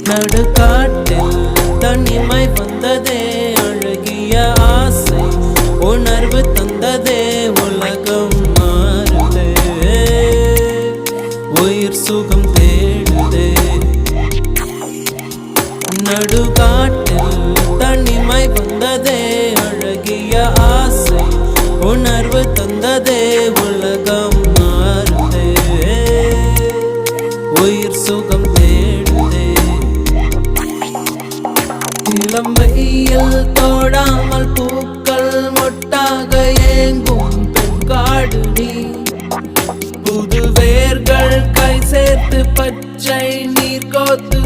நடுக்காட்டில் தனிமை வந்ததே, அழகிய ஆசை உணர்வு தந்ததே, உலகம் மாறுதே, உயிர் சுகம் தேடுதே. நடுக்காட்டில் தனிமை வந்ததே, அழகிய ஆசை உணர்வு தந்ததே, உலகம் மாறுதே, உயிர் சுகம் தேடுதே. இளம் வெயில் தோடாமல் பூக்கள் மொட்டாக ஏங்கும் பெண்காடு நீ. புது வேர்கள் கை சேர்த்து பச்சை நீர் கோத்து